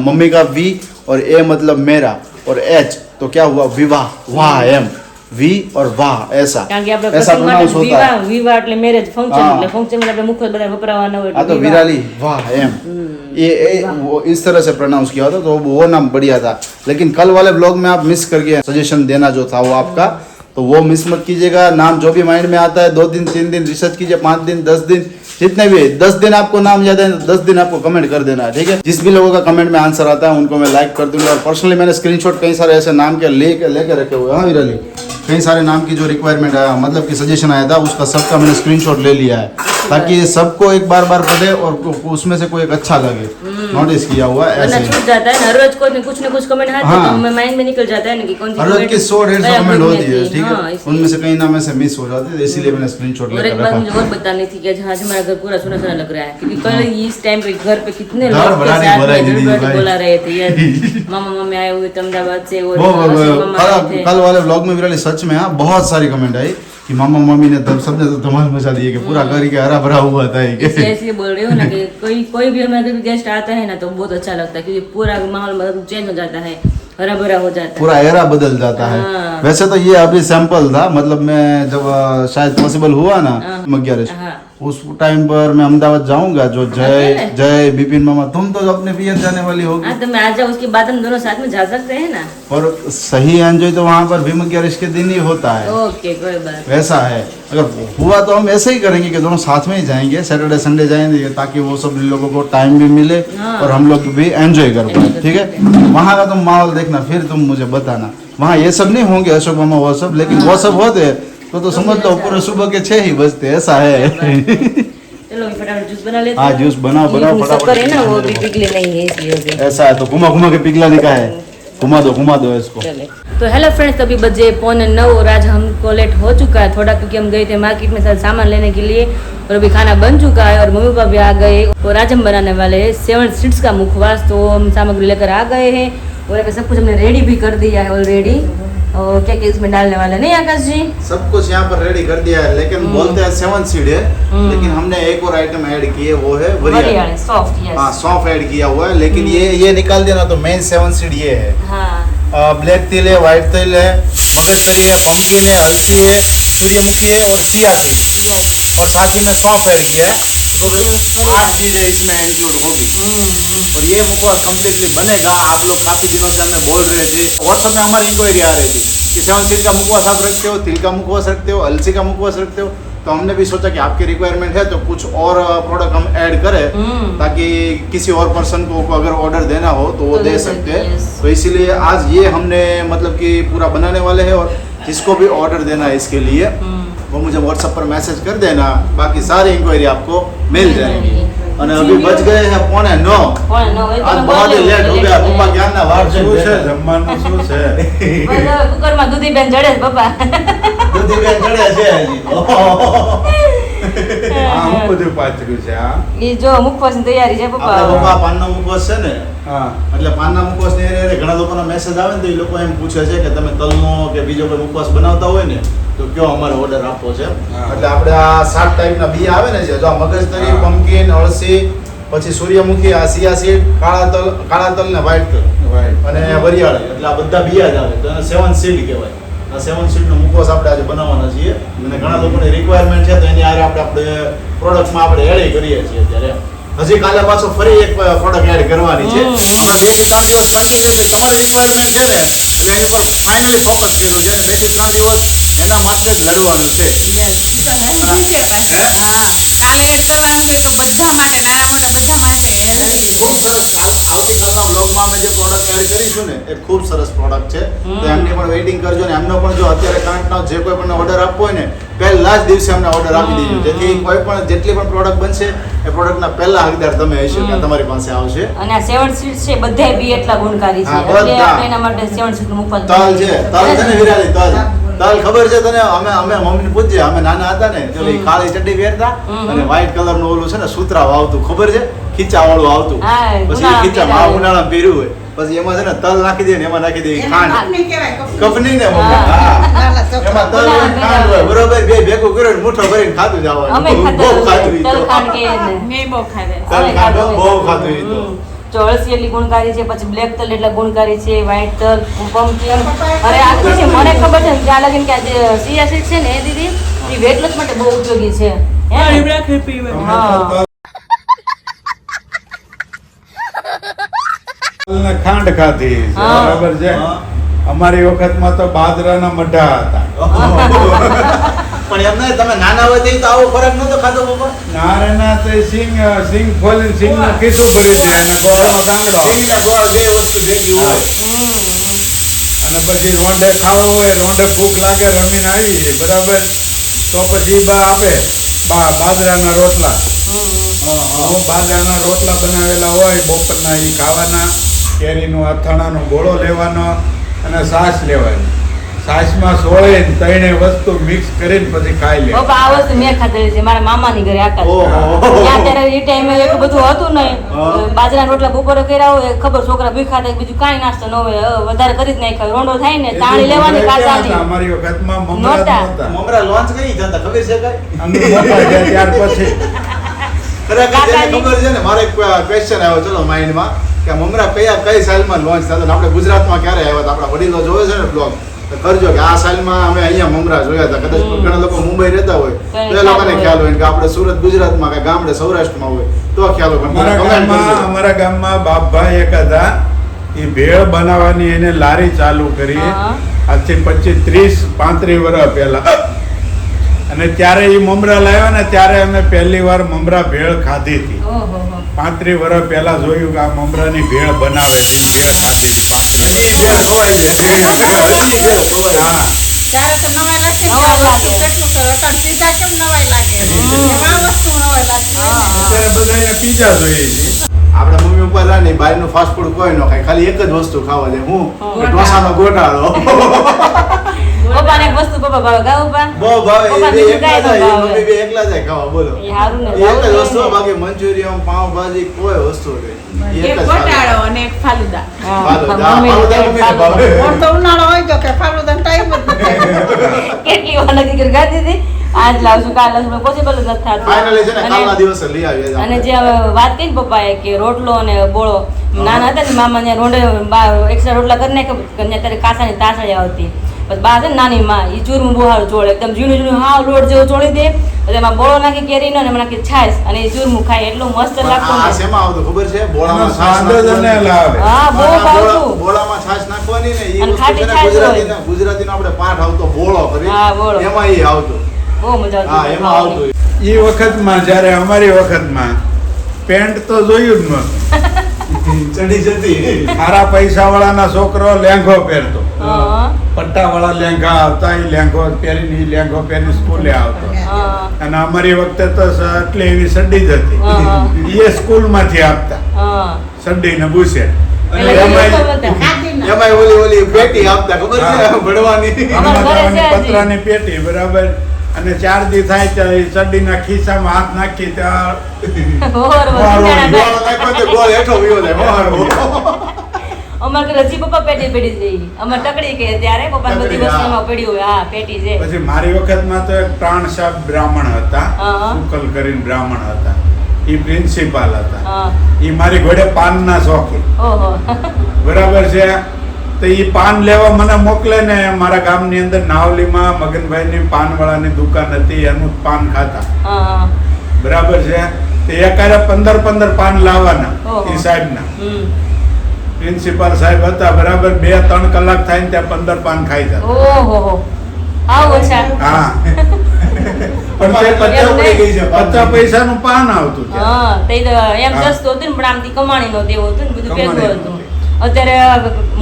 मम्मी का वी, और ए मतलब मेरा, और एच तो क्या हुआ, विवाह, वाह एम, वी और वाह, ऐसा કારણ કે આપણે ऐसा પ્રસંગ प्रोनाउंस માટે होता है। વિવાહ એટલે મેરેજ ફંક્શન, हाँ। એટલે ફંક્શન માં આપણે મુખ્ય બધા વપરાવાના હોય हाँ એટલે तो વિવાહ। विराली वाह एम, वो इस तरह से प्रोनाउंस किया था, तो वो नाम बढ़िया था। लेकिन कल वाले ब्लॉग में आप मिस कर गए, सजेशन देना जो था वो आपका, तो वो मिस मत कीजिएगा। नाम जो भी माइंड में आता है 2 दिन 3 दिन रिसर्च कीजिए, 5 दिन 10 दिन जितने भी, 10 दिन आपको नाम याद है 10 दिन आपको कमेंट कर देना है, ठीक है। जिस भी लोगों का कमेंट में आंसर आता है उनको मैं लाइक कर दूंगा, और पर्सनली मैंने स्क्रीनशॉट कई सारे ऐसे नाम के लेके रखे हुए हैं। हाँ विराली, कई सारे नाम की जो रिक्वायरमेंट आया, मतलब कि सजेशन आया था, उसका सबका मैंने स्क्रीनशॉट ले लिया है, ताकि सबको एक बार पढ़े और उसमें से कोई एक अच्छा लगे, नोटिस किया हुआ है वरना ऐसे। छूट जाता है ना, हर रोज कोई न कुछ कमेंट आते हाँ। तो माइंड में निकल जाता है ना कि कौन सी हर रोज comment की 100-150 कया कमेंट group होती में है, थी। ठीक हाँ, है, इसलिए। उनमें से कई नाम ऐसे मिस हो जाते हैं, इसीलिए मैंने स्क्रीनशॉट और लेकर एक बात रखा। मुझे और बतानी थी कि आज हमारा घर पूरा सुना सुना लग रहा है, क्योंकि कल इस टाइम पे घर पे कितने घर लोग के भराने साथ बुलाए में दीदी गड़बड़ भाई। बोला रहे थे यार, मामा मम्मी आए हुए थे अहमदाबाद से, और वो असीम मामा आए थे। कल वाले व्लॉग में विराली सच में हाँ बहुत सारी कमेंट आई कि मामा मम्मी ने तब सबने तो धमाल मचा दिए कि पूरा घर के हरा भरा हुआ था ये। इसलिए ऐसे बोल रही हूँ ना कि कोई भी हमारे घर गेस्ट आता है ना तो बहुत अच्छा लगता है, क्योंकि पूरा माहौल मतलब चेंज हो जाता है, हरा भरा हो जाता है। पूरा एरा बदल जाता है। हाँ। वैसे तो ये अभी सैंपल था, मतलब मैं जब शायद पॉसिबल हुआ ना हाँ। 11 हाँ। उस टाइम पर मैं अहमदाबाद जाऊंगा, जो अकेले? जय बिपिन मामा, तुम तो अपने पियर जाने वाली होगी, हाँ तो मैं आ जाऊँ, उसके बाद हम दोनों साथ में जा सकते हैं ना। और सही एंजॉय तो वहाँ पर भी 11 के दिन ही होता है, ओके कोई बात वैसा है। अगर हुआ तो हम ऐसे ही करेंगे कि दोनों साथ में ही जाएंगे, सैटरडे संडे जाएंगे, ताकि वो सब लोगों को टाइम भी मिले हाँ। और हम लोग भी एंजॉय कर पाए, ठीक है। वहाँ का तुम माहौल देखना, फिर तुम मुझे बताना। वहाँ ये सब नहीं होंगे अशोक मामा वो सब, लेकिन वो सब होते तो समझ लो पूरे सुबह के 6 ही बजते, ऐसा है। चलो मैं फटाफट जूस बना लेती हाँ, हूँ। जूस बनाओ, ये बनाओ, शक्कर फटाफट है ना, वो जूस भी बनाओ। पिघले नहीं है इसलिए हो गई। ऐसा है तो घुमा के पिघला निकाह है, घुमा दो इसको। चले तो हेलो फ्रेंड्स, अभी बजे 8:45 और आज हमको लेट हो चुका है थोड़ा, क्योंकि हम गए थे मार्केट में सारा सामान लेने के लिए, और अभी खाना बन चुका है और मम्मी पापा भी आ गए, और आज हम बनाने वाले हैं 7 सीड्स का मुखवास। तो हम सामग्री लेकर आ गए हैं और अभी सब कुछ हमने रेडी भी कर दिया है ऑलरेडी। और क्या क्या इसमें डालने वाले नहीं आकाश जी? सब कुछ यहाँ पर रेडी कर दिया है, लेकिन बोलते हैं 7 सीड है, लेकिन हमने एक और आइटम ऐड की है, वो है वरियाली। Soft, yes. हाँ, सौंफ ऐड किया हुआ है, लेकिन ये निकाल देना तो मेन 7 सीड ये है। हाँ ब्लैक तिल है, व्हाइट तिल है, मगजतरी है, पंपकिन है, अलसी है, सूर्यमुखी है और चिया सीड, यस। और साथ ही में सौंफ ऐड किया है। तो 8 चीजें इसमें इंक्लूड होगी, और ये मुखवास कम्प्लीटली बनेगा। आप लोग काफी दिनों से हमें बोल रहे थे, व्हाट्सएप में हमारी इंक्वायरी आ रही थी कि 7 सीड का मुखवास आप रखते हो, तिल का मुखवास रखते हो, अलसी का मुखवास रखते हो, तो हमने भी सोचा कि आपकी रिक्वायरमेंट है तो कुछ और प्रोडक्ट हम ऐड करें, ताकि किसी और पर्सन को अगर ऑर्डर देना हो तो वो तो दे दे सकते सकते, हैं। yes। तो इसीलिए आज ये हमने मतलब कि पूरा बनाने वाले हैं, और जिसको भी ऑर्डर देना है इसके लिए वो मुझे व्हाट्सएप पर मैसेज कर देना, बाकी सारी इंक्वायरी आपको मिल जाएगी। और अभी बज गए हैं 8:45। आज बहुत ही लेट हो गया, पप्पा ज्ञान ना વાર છે જમવાનું શું છે કુકર માં દૂધી બેન જડે છે પપ્પા। દૂધી બેન ચડે છે હજી। આ હું બધું પાથર્યું છે આ એ જો મુખવાસ ની તૈયારી છે આપણા પપ્પા। પપ્પા પાનનો મુખવાસ છે ને, હા એટલે પાનના મુખવાસ ને એ ઘણા લોકોના મેસેજ આવે ને તો એ લોકો એમ પૂછે છે કે તમે તલનો કે બીજો કોઈ મુખવાસ બનાવતા હોય ને તો કયો અમારે ઓર્ડર આપવો છે। હા। એટલે આપણે આ 7 ટાઈપના બી આવે ને, જે જો આ મગજતરી, હા। પમ્પકિન, અળસી, પછી સૂર્યમુખી, આ સિયા સીડ, કાળા તલ ને વ્હાઈટ તલ ભાઈ અને વરિયાળી, એટલે આ બધા બિયા જ આવે, તો એને 7 સીડ કહેવાય। આ 7 સીડનો મુખવાસ આપણે આજે બનાવવાના છીએ, અને ઘણા લોકોની રિક્વાયરમેન્ટ છે તો એની આરે આપણે પ્રોડક્ટમાં આપણે એડ કરીએ છીએ અત્યારે। હજી કાલે પાછો ફરી એક પ્રોડક્ટ એડ કરવાની છે। હમણાં 2 થી 3 દિવસ કન્ટિન્યુઅસલી તમારી રિક્વાયરમેન્ટ છે ને, એટલે એની પર ફાઇનલી ફોકસ કર્યું છે, અને 2 થી 3 દિવસ એના માટે જ લડવાનું છે। હેલ્ધી છે પણ હે? હા કાલે એડ કરવાનું છે તો બધા માટે નાના મોટા બધા માટે હેલ્ધી ખૂબ સરસ. આવતીકાલના વ્લોગમાં એમાં અમે જે પ્રોડક્ટ એડ કરીશું ને એ ખૂબ સરસ પ્રોડક્ટ છે તો એમની પણ વેઇટિંગ કરજો ને એમનો પણ જો અત્યારે કરંટનો જે કોઈ પણ ઓર્ડર આપવો હોય ને પહેલા જ દિવસે અમને ઓર્ડર આપી દેજો જેથી કોઈ પણ જેટલી પણ પ્રોડક્ટ બનશે એ પ્રોડક્ટના પહેલા હકદાર તમે હશો કે તમારી પાસે આવશે. અને આ 7 સીટ છે બધાય બી એટલા ગુણકારી છે હા, એટલે બધા. આપણે એના માટે 7 સીટ નું મુફત તલ છે તને વિરાલી તલ ખબર છે તને અમે મમ્મીને પૂછીએ અમે નાના હતા ને તો એ કાળી ચડ્ડી પહેરતા અને વ્હાઈટ કલર નું ઓલું છે ને સુતરાવ આવતું ખબર છે ખીચા વાળું આવતું હા, પછી એ ખીચા ઉનાળામાં ઉનાળામાં પહેર્યું હોય પછી એમાં છે ને તલ નાખી દે ને એમાં નાખી દે ખાંડ કપની કહેવાય, કપની ને મમ્મી હા. હા નાના છોકરા. એમાં તલ અને ખાંડ હોય બરોબર બે ભેગું કર્યું ને મુઠ્ઠો ભરીને ખાતું અમે જવાનું બહુ ખાતું ઈ તલ તો. ખાંડ કે ને મેં બહુ ખાધે. તલ અમે ખાંડ ખાધું બહુ ખાતું ઈ તો. જો અળસી એટલી ગુણકારી છે પછી બ્લેક તલ એટલા ગુણકારી છે વ્હાઈટ તલ પમ્પકિન અરે આ શું છે મને ખબર છે ત્યાં લગીને કે આ જે સિયા સીડ છે ને એ દીદી એ વેટ લોસ માટે બહુ ઉપયોગી છે હે ને? હા તલને ખાંડ ખાધી છે, હા. બરાબર છે. હા. અમારી વખતમાં તો બાજરાના મઢા હતા. પણ એમને તમે નાના હોય તો આવો ખોરાક નતો ખાતો પપ્પા નારેના તો સિંગ ખોલીને સિંગનું ખીસું ભરી દે અને ગોળનો દાંગડો સિંગ ને ગોળ બે વસ્તુ ભેગી હોય અને પછી રોંઢે ખાવા હોય રોંઢે ભૂખ લાગે રમીને આવી બરાબર તો પછી બા આપે બાજરાના રોટલા બાજરાના રોટલા બનાવેલા હોય બપોરના એ ખાવાના કેરીનો અથાણાનો ગોળો લેવાનો અને છાશ લેવાની છાશમાં સોળે ત્રણે વસ્તુ મિક્સ કરીને પછી ખાઈ લે પપ્પા આ વસ્તુ મેં ખાધેલી છે મારા મામાની ઘરે આકાશ ઓહો. ત્યાં ત્યારે એ ટાઈમે એટલું બધું હતું નહીં હા. બાજરાના રોટલા બપોરે કર્યા હોય ખબર છોકરા ભીખા થાય બીજું કાંઈ નાસ્તો ન હોય વધારે કરી જ નાખ્યો રોંડો થાય ને તાળી લેવાની કાચાની અમારી વખતમાં મમરા નહોતા. નહોતા મમરા લોન્ચ કરી જતા ખબર છે કઈ અમે મોટા થયા ત્યાર પછી ખરેખર જેને ખબર છે ને મારો એક ક્વેશ્ચન આવ્યો ચલો માઇન્ડમાં કે મમરા કઈ સાલમાં લોન્ચ થતા હતા? આપણે ગુજરાતમાં ક્યારે આવ્યા હતા આપણા વડીલો જોવે છે ને બ્લોગ તો કરજો કે આ સાલમાં અમે અહીંયા મમરા જોયા હતા કદાચ ઘણા લોકો મુંબઈ રહેતા હોય તો એ લોકોને ખ્યાલ હોય કે આપણે સુરત ગુજરાતમાં કે ગામડે સૌરાષ્ટ્રમાં હોય તો ખ્યાલ હોય પણ મને comment કરજો. અમારા ગામમાં બાપભાઈ એક હતા એ ભેળ બનાવવાની એને લારી ચાલુ કરી હા. આજથી 25-30-35 વર્ષ પહેલા અને ત્યારે એ મમરા લાવ્યા ને ત્યારે અમે પહેલી વાર મમરા ભેળ ખાધી હતી ઓહો 35 વર્ષ પહેલા જોયું કે આ મમરાની ભેળ બનાવે છે ઈ ભેળ ખાધી હતી 35 હજી ભેળ ખવાય છે હજી ભેળ ખવાય. હા ત્યારે તો નવાઈ લાગશે ને નવાઈ આ વસ્તુ લાગે. કેટલું સરસ. અત્યારે સીધા કેમ નવાઈ લાગે એમાં આ વસ્તુ નવાઈ લાગતી હોય ને. અત્યારે બધા પીઝા જોઈએ છે આપણા મમ્મી પપ્પા રહ્યા ને બહારનું ફાસ્ટ ફૂડ કોઈ ન ખાય ખાલી એક જ વસ્તુ ખાવા દે હું કે ઢોસાનો ગોટાળો પપ્પાને એક વસ્તુ પપ્પા ભાવે કા પપ્પા બહુ ભાવે પપ્પા એ બે બીજું એકલા કાંઈ ન જાય ભાવે. મમ્મી બે એકલા જાય ખાવા બોલો એ હારું ને, એ એક જ ભાવે વસ્તુ ને. બાકી મંચુરિયન પાવભાજી કોઈ વસ્તુ નહીં એક ગોટાળો અને એક ફાલુદા. હા, ફાલુદા મમ્મી ફાલુદા મમ્મીને ભાવે. ઓર તો ઉનાળો હોય તો કે ફાલુદાનો time જ નથી. કેટલી વાર નક્કી કરી ગાતી હતી આજ લાવશું કાલ લાવશું પોસિબલ જ નથી થતું ફાઇનલી છે ને અને- કાલના દિવસે લઈ આવીએ અને આપણે. જે હવે વાત કરી ને પપ્પાએ કે રોટલો અને બોળો નાના હતા ને મામા ત્યાં રોંડે એક્સ્ટ્રા રોટલા કરી નાખ્યા ત્યારે કાસાની તાસળી આવતી પછી બા છે ને નાની માં એ ચૂરમું બહુ સારું ચોળે એકદમ ઝીણું ઝીણું હાવ લોટ જેવો ચોળી દે પછી એમાં બોળો નાખી કેરીનો અને એમાં નાખી છાશ અને એ ચૂરમું ખાય એટલું મસ્ત લાગતું આ ને. શેમાં આવતું ખબર છે બોળામાં એનો છાશ સ્વાદ જ અને નાખવાની. લાવે હા બહુ બોળા- ભાવતું બોળામાં છાશ નાખવાની ને એ અને વસ્તુ ખાટી છે ને છાશ ગુજરાતીનો ગુજરાતીનો આપણે પાઠ આવતો બોળો કરી હા, બોળો. એમાં એ આવતું બહુ મજા હા આવતી એમાં આવતું એ વખતમાં જ્યારે અમારી વખતમાં પેન્ટ તો જોયું જ નહોતું ચડી જતી સારા પૈસાવાળાના છોકરો લેંઘો પહેરતો હા પટ્ટાવાળા લેંઘા આવતા એ લેંઘો પહેરીને ઈ લેંઘો પહેરીને સ્કૂલે આવતો હા અને અમારી વખતે તો એટલે એવી સડી જ હા. હતી એ સ્કૂલમાંથી આપતા હા સડી ને બુશેટ અને એટલે એમાંય એ તો બધા. ખાધી એમાં ઓલી પેટી આપતા ખબર છે હા. ભણવાની અમારા ઘરે છે હજી. પતરાની પેટી બરાબર અને 4 દી થાય ત્યારે ઈ સડીના ખિસ્સામાં હાથ નાખી ત્યાં હોર વારો વસ્તુ ગોળ નાખ્યો તો ગોળ હેઠો વયો જાય અમાર ઘરે હજી પપ્પા પેટી પેટી જ રહી અમાર ટકડી કે ત્યારે પપ્પા બધી ટકડી, વસ્તુ હા. એમાં પડી હોય હા પેટી છે પછી મારી વખતમાં તો એક પ્રાણ સાહેબ બ્રાહ્મણ હતા હા. શુકલ કરીને બ્રાહ્મણ હતા ઈ પ્રિન્સિપાલ હતા હા ઈ મારી ઘોડે પાનના શોખીન ઓહો બરાબર છે તો ઈ પાન લેવા મને મોકલે ને મારા ગામની અંદર નાવલીમાં મગનભાઈની પાનવાળાની દુકાન હતી એનું જ પાન ખાતા હા બરાબર છે તો એકારે 15 પાન લાવવાના ઓહો. ઈ સાહેબના હમ પ્રિન્સિપાલ સાહેબ હતા બરાબર 2-3 કલાક થાય ને ત્યાં 15 પાન ખાઈ જતા ઓહો આવ ઓછા હા પણ તે 50 પૈસાનું પાન આવતું ત્યાં. હા તે તો એમ હા. સસ્તું હતું ને પણ આમથી કમાણી નો દેવો હતું ને બધું ભેગું કમાણી હતું અત્યારે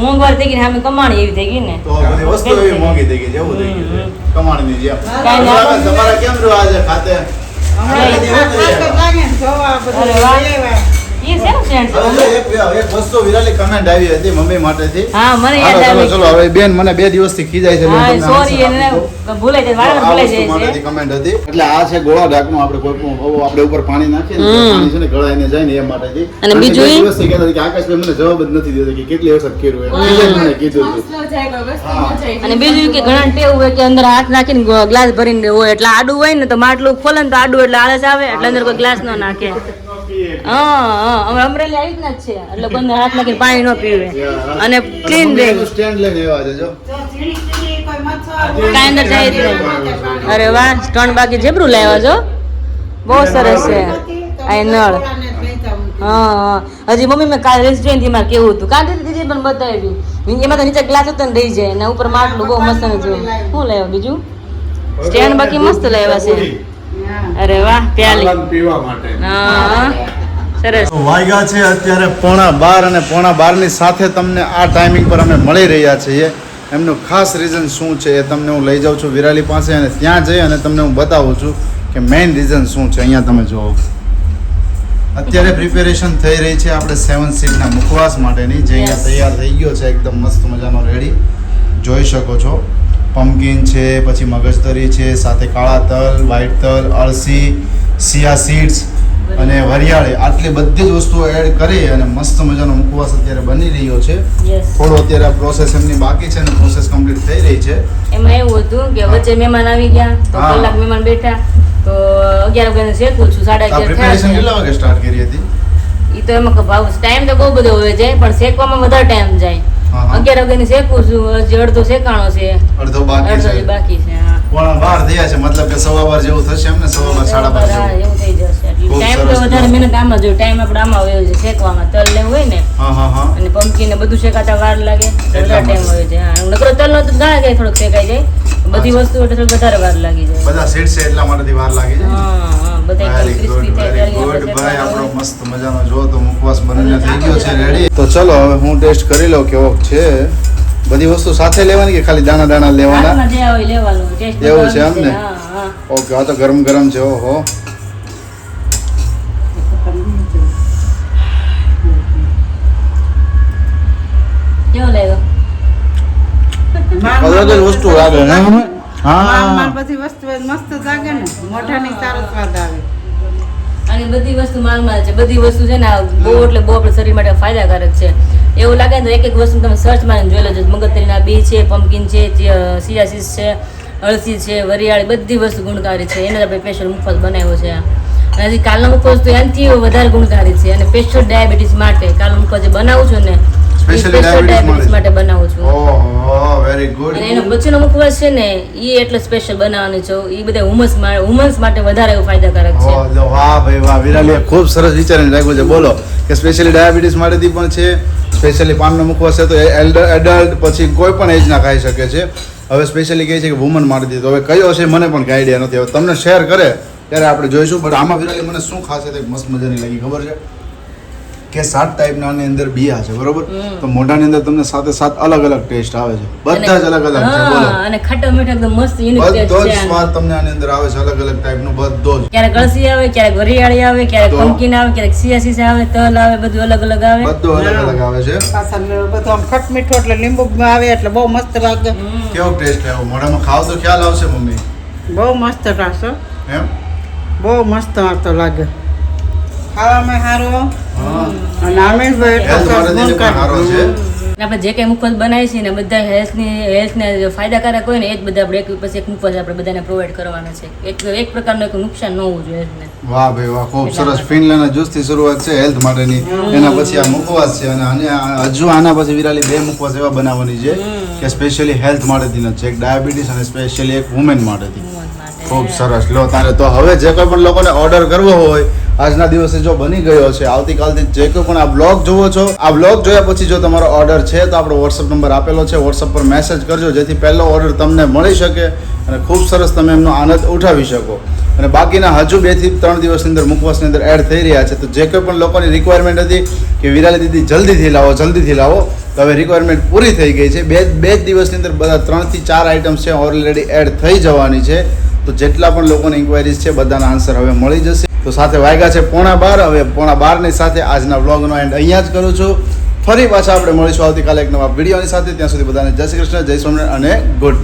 મોંઘવારી થઈ ગઈ ને સામે કમાણી એવી થઈ ગઈ ને તો બધી વસ્તુ એવી મોંઘી થઈ ગઈ છે, એવું થઈ ગયું છે કમાણીની જેમ. કાંઈ ના. તમારા કેમ રહ્યું આજે ખાતે? અરે વાહ. એ શેનું stand છે? હવે એક વસ્તુ વિરાલી કમેન્ટ આવી હતી મમ્મી માટેથી. હા મને હાલો, યાદ ચલો આવી ચલો હવે બેન મને 2 દિવસથી ખીજાય છે બેન, હા તમને સોરી answer એને આપી દો. ભૂલાઈ જાય વાળા આ ભૂલાઈ વસ્તુ જાય માટેથી છે comment હતી. એટલે આ છે ગોળા ઢાંકણું, આપણે કોઈ પણ આપણે ઉપર પાણી નાખીએ ને તો પાણી છે ને ગળાઈને જાય ને એ માટેથી. અને બીજું બે એ? દિવસથી કહેતા હતા કે આકાશભાઈ મને જવાબ જ નથી દેતો કે કેટલી વખત કર્યું એમ. બીજે જ મને કીધું હતું. અને બીજું કે ઘણા ટેવ હોય કે અંદર હાથ નાખીને ગ્લાસ ભરીને હોય એટલે આડું હોય ને તો માટલું ખોલે ને તો આડું એટલે આળસ આવે એટલે અંદર કોઈ ગ્લાસ ન નાખે. હા હવે અમરેલી આવી જ ના જ છે એટલે બંને હાથ નાખીને પાણી ન પીવે અને ક્લીન રહે, મમ્મી એનું stand લઈને આવ્યા છે જો. કાંઈ અંદર જાય જ નહીં. અરે વાહ સ્ટોન બાકી જેબરું લાવ્યા છો, બહુ સરસ છે આ નળ. હા હજી મમ્મી મેં કાલે રેસ્ટોરન્ટ થી મારે કેવું હતું કાંઈ દીદી પણ બતાવ્યું એમાં તો નીચે ગ્લાસ હતો ને રહી જાય ને ઉપર માટલું બહુ મસ્ત જોયું. શું લાવ્યા બીજું? સ્ટેન્ડ બાકી મસ્ત લાવ્યા છે. અરે વાહ પ્યાલી. પાલન પીવા માટે. હા સરસ. તો વાગ્યા છે અત્યારે 11:15 અને 11:15 ની સાથે તમને આ ટાઈમિંગ પર અમે મળી રહ્યા છીએ. એમનું ખાસ રીઝન શું છે એ તમને હું લઈ જાઉં છું વિરાલી પાસે અને ત્યાં જઈ અને તમને હું બતાવું છું કે મેઇન રીઝન શું છે. અહીંયા તમે જુઓ અત્યારે પ્રિપેરેશન થઈ રહી છે આપણે 7 સીટના મુખવાસ માટેની, જે અહીંયા તૈયાર થઈ ગયો છે એકદમ મસ્ત મજાનો રેડી જોઈ શકો છો. પમ્પકિન છે, પછી મગજતરી છે, સાથે કાળા તલ, વ્હાઈટ તલ, અળસી, સિયા સીડ્સ અને વરિયાળી, આટલી બધી જ વસ્તુઓ એડ કરી અને મસ્ત મજાનો મુખવાસ અત્યારે બની રહ્યો છે. યસ થોડો અત્યારે પ્રોસેસ એમની બાકી છે અને પ્રોસેસ કમ્પ્લીટ થઈ રહી છે. એમાં એવું હતું કે વચ્ચે મહેમાન આવી ગયા તો હા. કલાક મહેમાન બેઠા તો 11 વાગે શેકું છું, 11:30 પ્રિપેરેશન થયા કેટલા વાગે સ્ટાર્ટ કરી હતી? ઈ તો એમાં ભાવ ટાઈમ તો બહુ બધો હોય જાય પણ શેકવામાં વધારે ટાઈમ જાય. હા, હા. 11 વાગે શેકું છું, હજી અડધો શેકાણો છે, અડધો બાકી અડધો છે. હજી બાકી છે. હા 12 થયા છે, મતલબ કે 12:15 જેવું થશે એમ ને, 12:30 હા, 12:30 એવું થઈ જશે એટલે ખૂબ ટાઈમ તો સરસ. વધારે મહેનત આમાં જોઈએ, ટાઈમ આપણે આમાં વયો છે શેકવામાં. તલ ને એવું હોય ને હા હા હા. અને પમ્પકિન ને બધું શેકાતા વાર લાગે તો એટલા વધારે ટાઈમ માટે. હોય છે. હા નકરો તલનો તો ઘણા જાય થોડોક શેકાઈ જાય, બધી અચ્છા. વસ્તુ એટલે થોડીક વધારે વાર લાગી જાય. બધા સીટ છે એટલા માટેથી વાર લાગી જાય. હા બધા વેરી ક્રિસ્પી ગુડ થાય વેરી ત્યારે ગુડ આપણે ભાઈ, આપણો શેકવાનું. મસ્ત મજાનો જો તો મુખવાસ બનીને થઈ ગયો છે રેડી. તો ચલો હવે હું ટેસ્ટ કરી લઉં કેવો છે. બધી વસ્તુ સાથે લેવાની કે ખાલી દાણા દાણા લેવાના? હાથમાં જે આવે એ લેવાનું, ટેસ્ટ એવું છે બતાવવાનું એમ ને? હા હા. ઓકે, આ તો ગરમ ગરમ છે. ઓહો, કેવો લાગ્યો? અલગ જ વસ્તુ લાગે ને મમ્મી? માલ હા બધી વસ્તુ મસ્ત લાગે ને, મોઢાની સારો સ્વાદ આવે. અને બધી વસ્તુ માલમાં છે, બધી વસ્તુ છે ને આ બહુ એટલે બહુ આપણા શરીર માટે ફાયદાકારક છે. એવું લાગે ને તો એક એક વસ્તુ તમે સર્ચ મારીને જોઈ લેજો. મગજતરીના બી છે, પમ્પકિન છે, સિયાસીસ છે, અળસી છે, વરિયાળી, બધી વસ્તુ ગુણકારી છે. એને જ આપણે સ્પેશિયલ મુખવાસ બનાવ્યો છે. અને હજી કાલનો મુખવાસ તો એનાથી વધારે ગુણકારી છે અને સ્પેશિયલ ડાયાબિટીસ માટે કાલનો મુખવાસ જે બનાવું છું ને Specially સ્પેશિયલ ડાયાબિટીસ માટે બનાવું છું. ઓહો વેરી ગુડ. અને એનો પછીનો મુખવાસ છે ને એ એટલે સ્પેશિયલ બનાવવાનો છું. એ બધા વુમન્સ માટે વધારે એવું ફાયદાકારક છે. ઓ લો, વાહ ભાઈ વાહ, વિરાલીએ ખૂબ સરસ વિચારીને રાખ્યું છે. બોલો કે સ્પેશિયલી ડાયાબિટીસ માટેથી પણ છે, સ્પેશિયલી પાનનો મુખવાસ છે તો એડલ્ટ પછી કોઈ પણ એજના ખાઈ શકે છે. હવે સ્પેશિયલી કહે છે કે વુમન માટેથી, તો હવે કયો છે મને પણ કઈ આઈડિયા નથી. હવે તમને શેર કરે ત્યારે આપણે જોઈશું. બટ આમાં વિરાલી મને શું ખાસિયત એક મસ્ત મજાની લાગી ખબર છે કે 7 ટાઈપના આની અંદર બિયા છે, બરોબર? તો મોઢાની અંદર તમને 7 અલગ અલગ ટેસ્ટ આવે છે, બધા જ અલગ અલગ છે. બોલો, હા, અને ખાટા મીઠા એકદમ મસ્ત યુનિક ટેસ્ટ બધો જ છે આનો. સ્વાદ તમને આની અંદર આવે છે, અલગ અલગ ટાઈપનો બધો જ. ક્યારેક અળસી આવે, ક્યારેક વરિયાળી આવે, ક્યારેક તો? પમ્પકિન આવે, ક્યારેક સિયાસીસ આવે, તલ આવે, બધું અલગ અલગ આવે. બધું અલગ અલગ આવે છે. પાછા બધું આમ ખટ મીઠું એટલે લીંબુ આવે એટલે બહુ મસ્ત લાગે. કેવો ટેસ્ટ આવ્યો? મોઢામાં ખાવ તો ખ્યાલ આવશે મમ્મી. બહુ મસ્ત લાગશે, એમ? બહુ મસ્ત તો લાગે. ખાવામાં સારું હા. અને આમેશભાઈ એટલો હેલ્થ સરસ માટેથી પણ સારો છે. ગુણકારી. આપણે જે કઈ મુખવાસ બનાવીએ છીએ ને બધા હેલ્થને ફાયદાકારક હોય ને એ જ બધા આપણે એક પછી એક મુખવાસ આપણે બધાને પ્રોવાઈડ કરવાના છે. એક પ્રકારનું એક નુકસાન ન હોવું જોઈએ હેલ્થને. વાહ ભાઈ વાહ, ખૂબ સરસ. ફિનલેન્ડ જ્યુસથી શરૂઆત છે હેલ્થ માટેની, એના પછી આ મુખવાસ છે અને હજુ આના પછી વિરાલી 2 મુખવાસ એવા બનાવવાની છે કે સ્પેશિયલી હેલ્થ માટેથી છે, એક ડાયાબિટીસ અને સ્પેશિયલી એક વુમેન માટેથી. ખૂબ સરસ. લો તારે તો હવે જે કોઈ પણ લોકોને ઓર્ડર કરવો હોય આજના દિવસે જો બની ગયો છે, આવતીકાલથી જે કોઈ પણ આ બ્લોગ જોવો છો, આ બ્લોગ જોયા પછી જો તમારો ઓર્ડર છે તો આપણો વોટ્સઅપ નંબર આપેલો છે, વોટ્સઅપ પર મેસેજ કરજો જેથી પહેલો ઓર્ડર તમને મળી શકે અને ખૂબ સરસ તમે એમનો આનંદ ઉઠાવી શકો. અને બાકીના હજુ 2 થી 3 દિવસની અંદર મુખવાસની અંદર એડ થઈ રહ્યા છે. તો જે કોઈ પણ લોકોની રિક્વાયરમેન્ટ હતી કે વિરાલી દીદી જલ્દીથી લાવો, તો હવે રિક્વાયરમેન્ટ પૂરી થઈ ગઈ છે. બે જ દિવસની અંદર બધા 3 થી 4 આઇટમ્સ છે ઓલરેડી એડ થઈ જવાની છે. તો જેટલા પણ લોકોની ઇન્ક્વાયરીઝ છે બધાના આન્સર હવે મળી જશે. તો સાથે વાગ્યા છે 11:15. હવે 11:15 સાથે આજના વ્લોગનો એન્ડ અહીંયા જ કરું છું. ફરી પાછા આપણે મળીશું આવતીકાલે એક નવા વિડીયોની સાથે. ત્યાં સુધી બધાને જય શ્રી કૃષ્ણ, જય સ્વામિનારાયણ અને ગુડ.